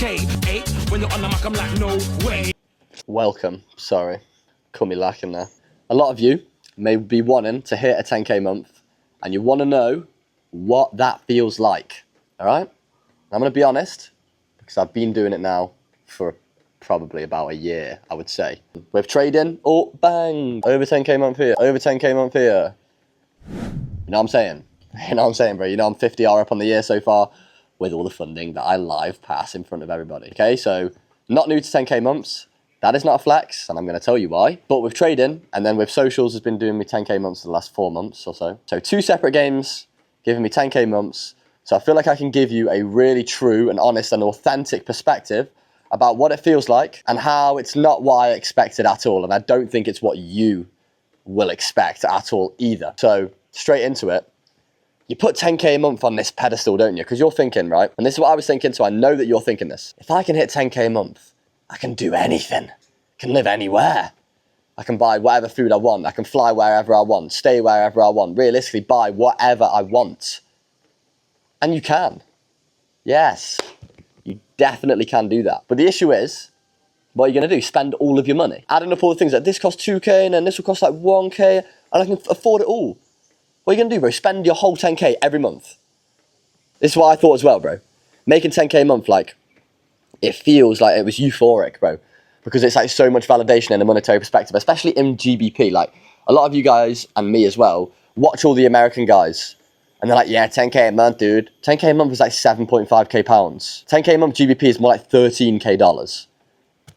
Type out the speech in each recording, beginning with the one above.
10K, 8. When you're on the mic, I'm like, no way. Welcome. Sorry. Caught me lacking there. A lot of you may be wanting to hit a 10K month and you want to know what that feels like. All right? I'm going to be honest because I've been doing it now for probably about a year, I would say. With trading, oh, bang, over 10K month here, over 10K month here. You know what I'm saying? You know what I'm saying, bro? You know I'm 50R up on the year so far with all the funding that I live pass in front of everybody. Okay, so not new to 10K months. That is not a flex, and I'm going to tell you why. But with trading, and then with socials has been doing me 10K months for the last 4 months or so. So 2 separate games, giving me 10K months. So I feel like I can give you a really true and honest and authentic perspective about what it feels like and how it's not what I expected at all. And I don't think it's what you will expect at all either. So straight into it. You put 10K a month on this pedestal, don't you? Because you're thinking, right? And this is what I was thinking, so I know that you're thinking this. If I can hit 10K a month, I can do anything. I can live anywhere. I can buy whatever food I want. I can fly wherever I want, stay wherever I want, realistically buy whatever I want. And you can. Yes, you definitely can do that. But the issue is, what are you going to do? Spend all of your money? Adding up all the things like this costs 2K and then this will cost like 1K and I can afford it all. What are you going to do, bro? Spend your whole 10K every month. This is what I thought as well, bro. Making 10K a month, like, it feels like it was euphoric, bro. Because it's like so much validation in a monetary perspective, especially in GBP. Like, a lot of you guys, and me as well, watch all the American guys. And they're like, yeah, 10K a month, dude. 10K a month is like 7.5K pounds. 10K a month GBP is more like 13K dollars.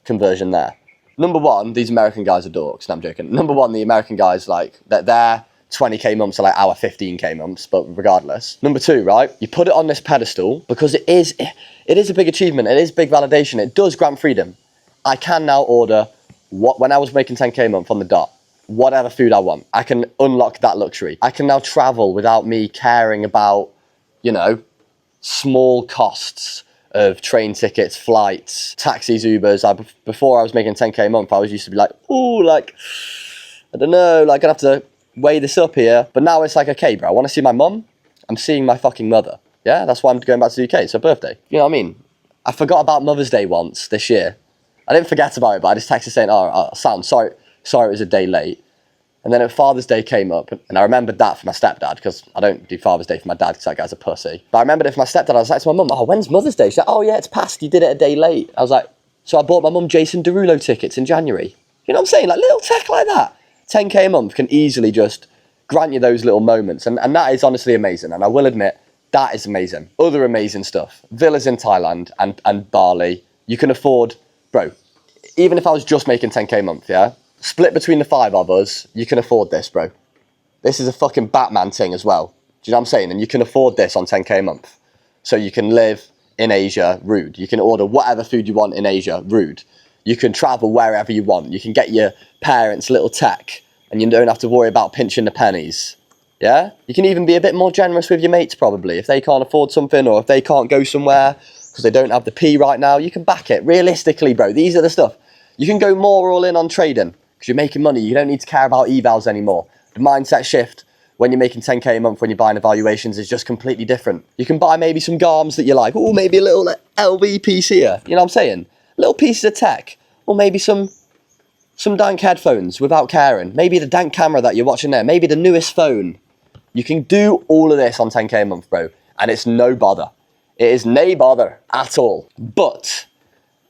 Conversion there. Number one, these American guys are dorks. No, I'm joking. Number one, the American guys, like, they're 20K months are like our 15K months, but regardless. Number two, right? You put it on this pedestal because it is a big achievement. It is big validation. It does grant freedom. I can now order when I was making 10K a month on the dot, whatever food I want. I can unlock that luxury. I can now travel without me caring about, you know, small costs of train tickets, flights, taxis, Ubers. Before I was making 10K a month, I was used to be like, oh, like, I don't know, like, I'd have to weigh this up here. But now it's like, okay, bro, I want to see my mum. I'm seeing my fucking mother. Yeah, that's why I'm going back to the UK. It's her birthday. You know what I mean? I forgot about Mother's Day once this year. I didn't forget about it, but I just texted saying, oh, Sam, sorry it was a day late. And then Father's Day came up, and I remembered that for my stepdad, because I don't do Father's Day for my dad, because that guy's a pussy. But I remembered it for my stepdad. I was like to my mum, oh, when's Mother's Day? She's like, oh, yeah, it's past. You did it a day late. I was like, so I bought my mum Jason Derulo tickets in January. You know what I'm saying? Like, little tech like that. 10K a month can easily just grant you those little moments. And that is honestly amazing. And I will admit, that is amazing. Other amazing stuff. Villas in Thailand and Bali. You can afford, bro, even if I was just making 10K a month, yeah? Split between the 5 of us, you can afford this, bro. This is a fucking Batman thing as well. Do you know what I'm saying? And you can afford this on 10K a month. So you can live in Asia, rude. You can order whatever food you want in Asia, rude. You can travel wherever you want. You can get your parents' little tech and you don't have to worry about pinching the pennies. Yeah? You can even be a bit more generous with your mates probably. If they can't afford something or if they can't go somewhere because they don't have the P right now, you can back it. Realistically, bro, these are the stuff. You can go more all in on trading because you're making money. You don't need to care about evals anymore. The mindset shift when you're making 10K a month when you're buying evaluations is just completely different. You can buy maybe some garms that you like. Oh, maybe a little LV piece here. You know what I'm saying? Little pieces of tech. Or maybe some dank headphones without caring. Maybe the dank camera that you're watching there. Maybe the newest phone. You can do all of this on 10K a month, bro. And it's no bother. It is no bother at all. But,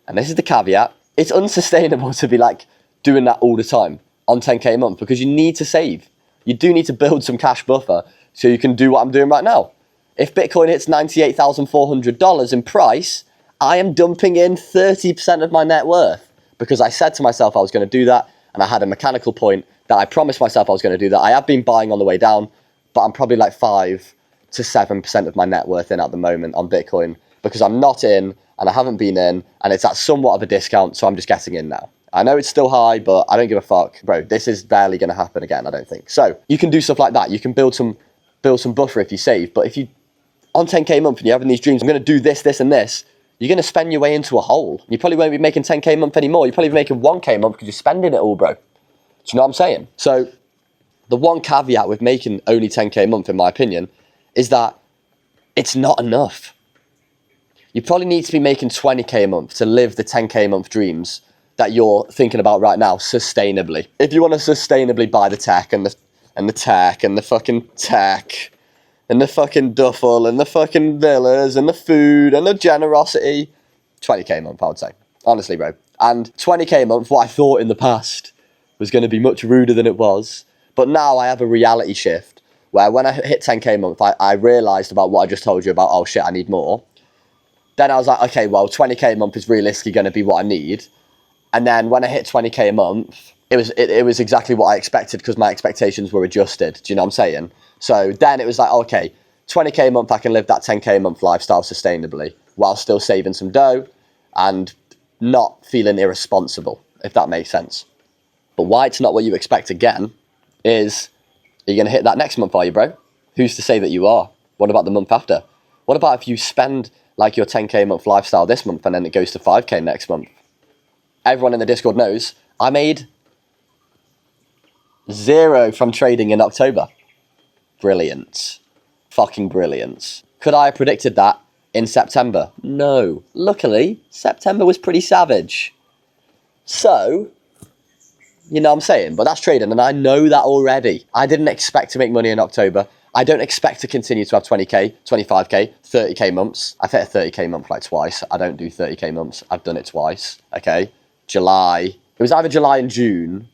and this is the caveat, it's unsustainable to be like doing that all the time on 10K a month because you need to save. You do need to build some cash buffer so you can do what I'm doing right now. If Bitcoin hits $98,400 in price, I am dumping in 30% of my net worth because I said to myself I was going to do that and I had a mechanical point that I promised myself I was going to do that. I have been buying on the way down, but I'm probably like 5 to 7% of my net worth in at the moment on Bitcoin because I'm not in and I haven't been in and it's at somewhat of a discount, so I'm just getting in now. I know it's still high, but I don't give a fuck. Bro, this is barely going to happen again, I don't think. So you can do stuff like that. You can build some buffer if you save, but if you, on 10K a month and you're having these dreams, I'm going to do this, this and this, you're going to spend your way into a hole. You probably won't be making 10K a month anymore. You're probably making 1K a month because you're spending it all, bro. Do you know what I'm saying? So the one caveat with making only 10K a month, in my opinion, is that it's not enough. You probably need to be making 20k a month to live the 10k a month dreams that you're thinking about right now sustainably. If you want to sustainably buy the tech and the tech and the fucking tech and the fucking duffel and the fucking villas and the food and the generosity, 20k a month, I would say. Honestly, bro. And 20k a month, what I thought in the past was going to be much ruder than it was. But now I have a reality shift where when I hit 10k a month, I realised about what I just told you about, oh shit, I need more. Then I was like, okay, well, 20k a month is realistically going to be what I need. And then when I hit 20k a month, it was exactly what I expected because my expectations were adjusted. Do you know what I'm saying? So then it was like, okay, 20k a month, I can live that 10k a month lifestyle sustainably while still saving some dough and not feeling irresponsible, if that makes sense. But why it's not what you expect again is, are you going to hit that next month, are you, bro? Who's to say that you are? What about the month after? What about if you spend like your 10k a month lifestyle this month and then it goes to 5k next month? Everyone in the Discord knows I made 0 from trading in October. Brilliant. Fucking brilliant. Could I have predicted that in September? No. Luckily, September was pretty savage. So, you know what I'm saying? But that's trading, and I know that already. I didn't expect to make money in October. I don't expect to continue to have 20k, 25k, 30k months. I've hit a 30k month like twice. I don't do 30k months. I've done it twice, okay? July. It was either July and June,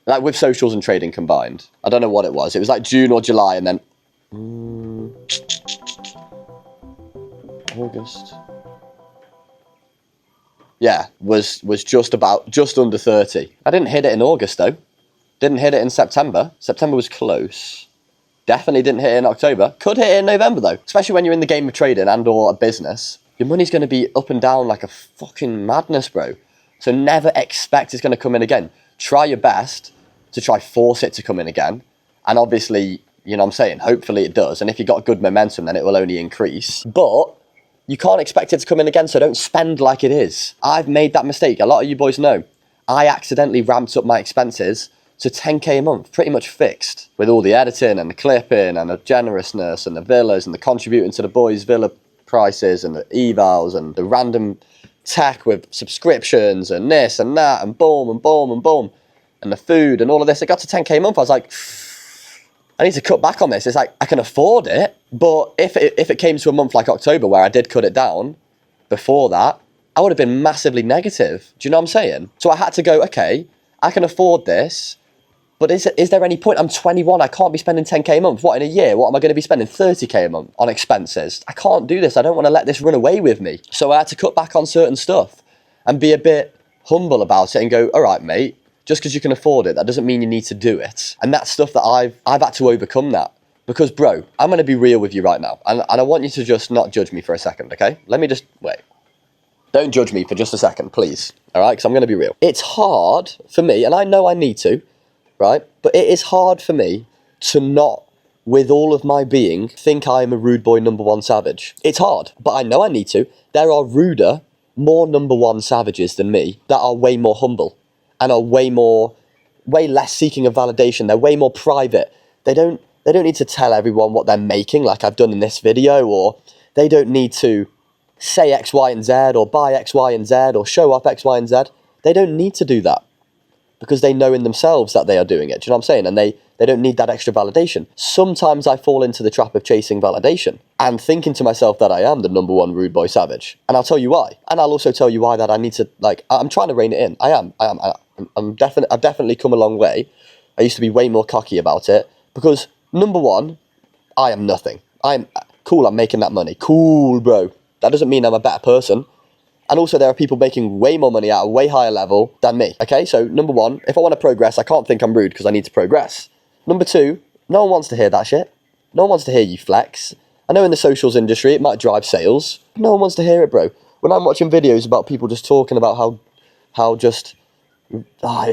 like with socials and trading combined. I don't know what it was. It was like June or July and then... August. Yeah, was just under 30. I didn't hit it in August though. Didn't hit it in September. September was close. Definitely didn't hit it in October. Could hit it in November though. Especially when you're in the game of trading and or a business. Your money's going to be up and down like a fucking madness, bro. So never expect it's going to come in again. Try your best to try force it to come in again. And obviously, you know what I'm saying, hopefully it does. And if you've got good momentum, then it will only increase. But you can't expect it to come in again, so don't spend like it is. I've made that mistake. A lot of you boys know. I accidentally ramped up my expenses to 10k a month, pretty much fixed. With all the editing and the clipping and the generousness and the villas and the contributing to the boys' villa prices and the evals and the random tech with subscriptions and this and that and boom and boom and boom. And the food and all of this. It got to 10k a month. I was like, I need to cut back on this. It's like, I can afford it. But if it came to a month like October where I did cut it down before that, I would have been massively negative. Do you know what I'm saying? So I had to go, okay, I can afford this. But is there any point? I'm 21. I can't be spending 10k a month. What, in a year? What am I going to be spending 30k a month on expenses? I can't do this. I don't want to let this run away with me. So I had to cut back on certain stuff and be a bit humble about it and go, all right, mate, just because you can afford it, that doesn't mean you need to do it. And that's stuff that I've had to overcome that. Because, bro, I'm going to be real with you right now. And I want you to just not judge me for a second, okay? Let me just, wait. Don't judge me for just a second, please. All right? Because I'm going to be real. It's hard for me, and I know I need to, right? But it is hard for me to not, with all of my being, think I'm a rude boy #1 savage. It's hard, but I know I need to. There are ruder, more #1 savages than me that are way more humble and are way less seeking of validation. They're way more private. They don't need to tell everyone what they're making like I've done in this video, or they don't need to say X, Y, and Z, or buy X, Y, and Z, or show off X, Y, and Z. They don't need to do that because they know in themselves that they are doing it. Do you know what I'm saying? And they don't need that extra validation. Sometimes I fall into the trap of chasing validation and thinking to myself that I am the #1 rude boy savage. And I'll tell you why. And I'll also tell you why that I need to, like, I'm trying to rein it in. I've definitely come a long way. I used to be way more cocky about it because #1, I am nothing. I'm cool, I'm making that money. Cool, bro. That doesn't mean I'm a better person. And also there are people making way more money at a way higher level than me. Okay, so #1, if I want to progress, I can't think I'm rude because I need to progress. #2, no one wants to hear that shit. No one wants to hear you flex. I know in the socials industry it might drive sales. No one wants to hear it, bro. When I'm watching videos about people just talking about how just... I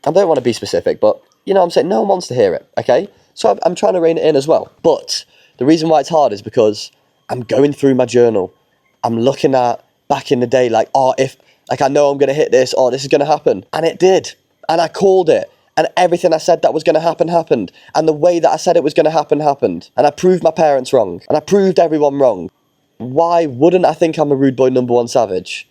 don't want to be specific, but you know what I'm saying? No one wants to hear it, okay? So I'm trying to rein it in as well. But the reason why it's hard is because I'm going through my journal. I'm looking at back in the day, like, oh, if, like, I know I'm going to hit this, oh, this is going to happen. And it did. And I called it. And everything I said that was going to happen, happened. And the way that I said it was going to happen, happened. And I proved my parents wrong. And I proved everyone wrong. Why wouldn't I think I'm a rude boy number one savage?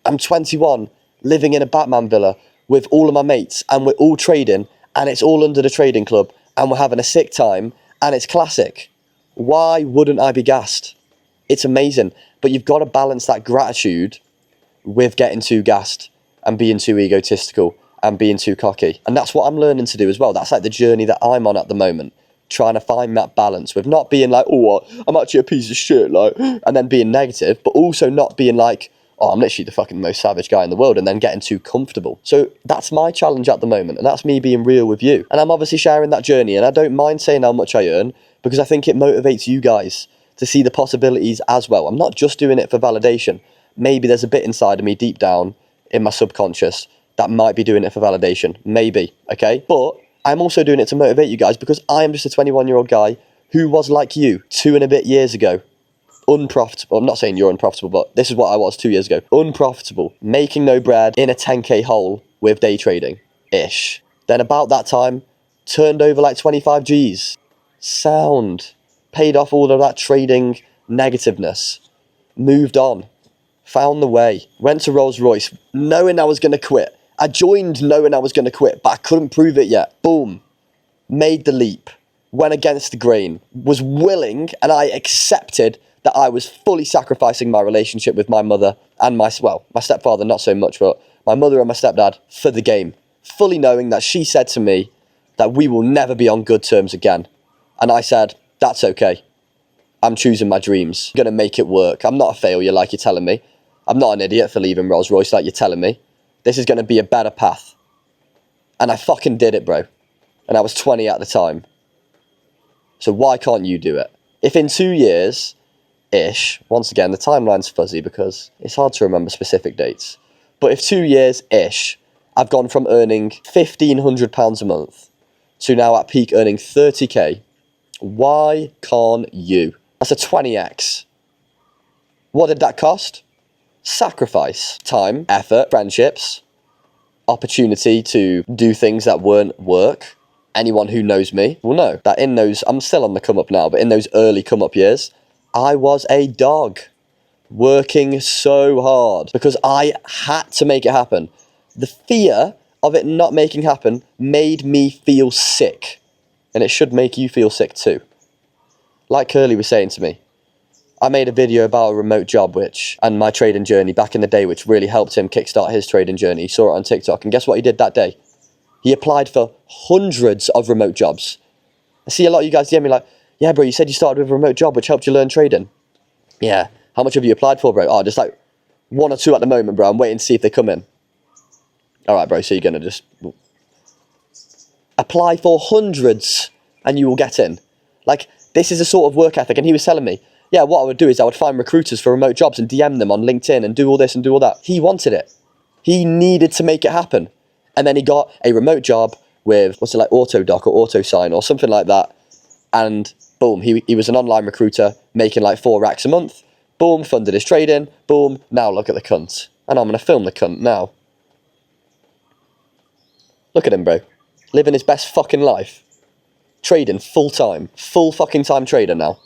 I'm 21, living in a Batman villa with all of my mates, and we're all trading, and it's all under the trading club, and we're having a sick time, and it's classic. Why wouldn't I be gassed? It's amazing, but you've got to balance that gratitude with getting too gassed and being too egotistical and being too cocky. And that's what I'm learning to do as well. That's like the journey that I'm on at the moment, trying to find that balance with not being like, oh, I'm actually a piece of shit, like, and then being negative, but also not being like, oh, I'm literally the fucking most savage guy in the world, and then getting too comfortable. So that's my challenge at the moment, and that's me being real with you. And I'm obviously sharing that journey, and I don't mind saying how much I earn, because I think it motivates you guys to see the possibilities as well. I'm not just doing it for validation. Maybe there's a bit inside of me deep down in my subconscious that might be doing it for validation. Maybe, okay? But I'm also doing it to motivate you guys, because I am just a 21-year-old guy who was like you 2 and a bit years ago. Unprofitable. I'm not saying you're unprofitable, but this is what I was 2 years ago. Unprofitable. Making no bread in a 10k hole with day trading-ish. Then about that time, turned over like 25 G's. Sound. Paid off all of that trading negativeness. Moved on. Found the way. Went to Rolls Royce knowing I was going to quit. I joined knowing I was going to quit, but I couldn't prove it yet. Boom. Made the leap. Went against the grain. Was willing, and I accepted that I was fully sacrificing my relationship with my mother and my stepfather, not so much, but my mother and my stepdad for the game. Fully knowing that she said to me that we will never be on good terms again. And I said, that's okay. I'm choosing my dreams. I'm going to make it work. I'm not a failure like you're telling me. I'm not an idiot for leaving Rolls Royce like you're telling me. This is going to be a better path. And I fucking did it, bro. And I was 20 at the time. So why can't you do it? If in 2 years-ish, once again, the timeline's fuzzy because it's hard to remember specific dates. But if 2 years-ish, I've gone from earning £1,500 a month to now at peak earning 30k, why can't you? That's a 20x. What did that cost? Sacrifice, time, effort, friendships, opportunity to do things that weren't work. Anyone who knows me will know that in those, I'm still on the come up now, but in those early come up years, I was a dog working so hard because I had to make it happen. The fear of it not making happen made me feel sick, and it should make you feel sick too. Like Curly was saying to me, I made a video about a remote job and my trading journey back in the day, which really helped him kickstart his trading journey. He saw it on TikTok, and guess what he did that day? He applied for hundreds of remote jobs. I see a lot of you guys DM me like, yeah, bro, you said you started with a remote job, which helped you learn trading. Yeah. How much have you applied for, bro? Oh, just like 1 or 2 at the moment, bro. I'm waiting to see if they come in. All right, bro, so you're going to just apply for hundreds and you will get in. Like, this is a sort of work ethic. And he was telling me, yeah, what I would do is I would find recruiters for remote jobs and DM them on LinkedIn and do all this and do all that. He wanted it. He needed to make it happen. And then he got a remote job with, what's it like, AutoDoc or AutoSign or something like that. And boom, he was an online recruiter making like 4 racks a month. Boom, funded his trading. Boom, now look at the cunt. And I'm going to film the cunt now. Look at him, bro. Living his best fucking life. Trading full time. Full fucking time trader now.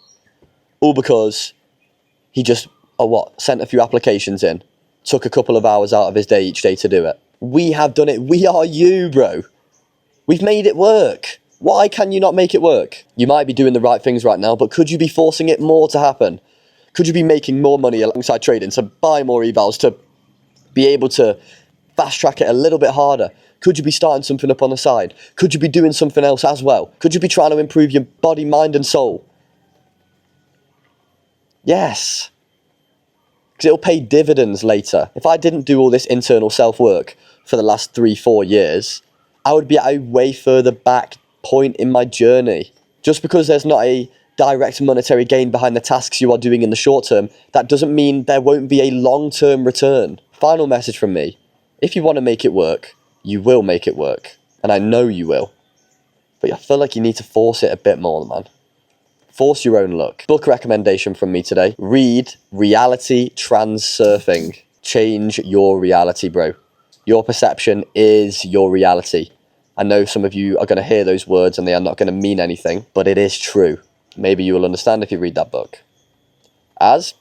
All because he just, sent a few applications in. Took a couple of hours out of his day each day to do it. We have done it. We are you, bro. We've made it work. Why can you not make it work? You might be doing the right things right now, but could you be forcing it more to happen? Could you be making more money alongside trading to buy more evals, to be able to fast track it a little bit harder? Could you be starting something up on the side? Could you be doing something else as well? Could you be trying to improve your body, mind and soul? Yes. Because it'll pay dividends later. If I didn't do all this internal self-work for the last 3-4 years, I would be at a way further back point in my journey. Just because there's not a direct monetary gain behind the tasks you are doing in the short term, that doesn't mean there won't be a long-term return. Final message from me. If you want to make it work, you will make it work. And I know you will. But I feel like you need to force it a bit more, man. Force your own luck. Book recommendation from me today. Read Reality Transurfing. Change your reality, bro. Your perception is your reality. I know some of you are going to hear those words and they are not going to mean anything, but it is true. Maybe you will understand if you read that book. As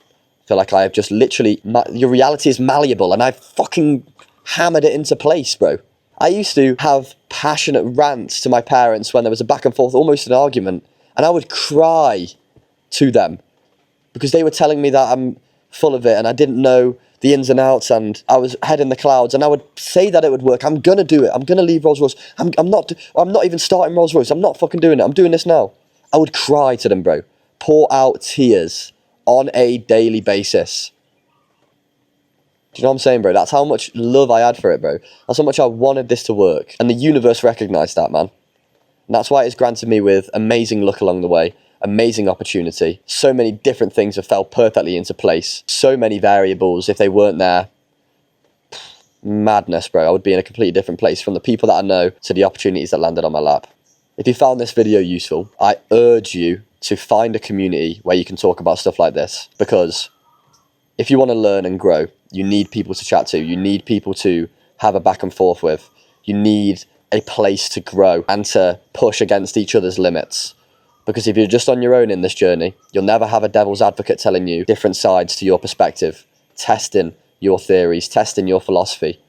I feel like I have just literally, your reality is malleable, and I've fucking hammered it into place, bro. I used to have passionate rants to my parents when there was a back and forth, almost an argument, and I would cry to them because they were telling me that I'm full of it and I didn't know the ins and outs and I was head in the clouds, and I would say that it would work. I'm gonna do it. I'm gonna leave Rolls Royce. I'm not even starting Rolls Royce. I'm not fucking doing it. I'm doing this now. I would cry to them, bro. Pour out tears on a daily basis. Do you know what I'm saying, bro? That's how much love I had for it, bro. That's how much I wanted this to work. And the universe recognized that, man. And that's why it's granted me with amazing luck along the way, amazing opportunity. So many different things have fell perfectly into place. So many variables, if they weren't there, madness, bro. I would be in a completely different place, from the people that I know to the opportunities that landed on my lap. If you found this video useful, I urge you to find a community where you can talk about stuff like this, because if you want to learn and grow, you need people to chat to. You need people to have a back and forth with. You need a place to grow and to push against each other's limits. Because if you're just on your own in this journey, you'll never have a devil's advocate telling you different sides to your perspective, testing your theories, testing your philosophy.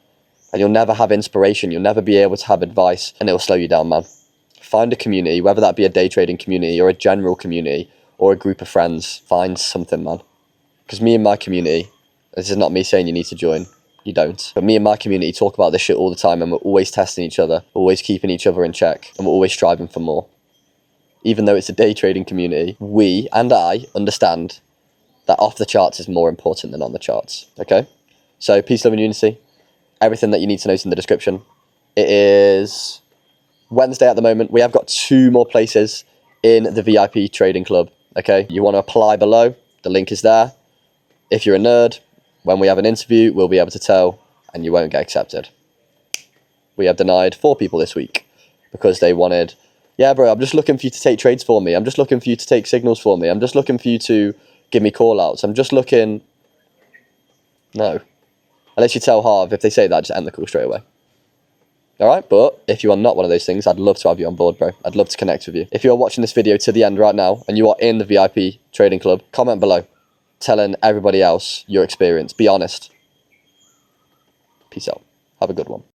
And you'll never have inspiration. You'll never be able to have advice, and it'll slow you down, man. Find a community, whether that be a day trading community or a general community or a group of friends. Find something, man. Because me and my community, this is not me saying you need to join, you don't, but me and my community talk about this shit all the time, and we're always testing each other, always keeping each other in check, and we're always striving for more. Even though it's a day trading community, we and I understand that off the charts is more important than on the charts, okay? So peace, love and unity. Everything that you need to know is in the description. It is Wednesday at the moment. We have got 2 more places in the VIP trading club, okay? You want to apply below, the link is there. If you're a nerd, when we have an interview, we'll be able to tell, and you won't get accepted. We have denied 4 people this week because they wanted, yeah, bro, I'm just looking for you to take trades for me. I'm just looking for you to take signals for me. I'm just looking for you to give me call outs. I'm just looking. No. Unless you tell Harv, if they say that, just end the call straight away. All right, but if you are not one of those things, I'd love to have you on board, bro. I'd love to connect with you. If you're watching this video to the end right now and you are in the VIP trading club, comment below, telling everybody else your experience. Be honest. Peace out. Have a good one.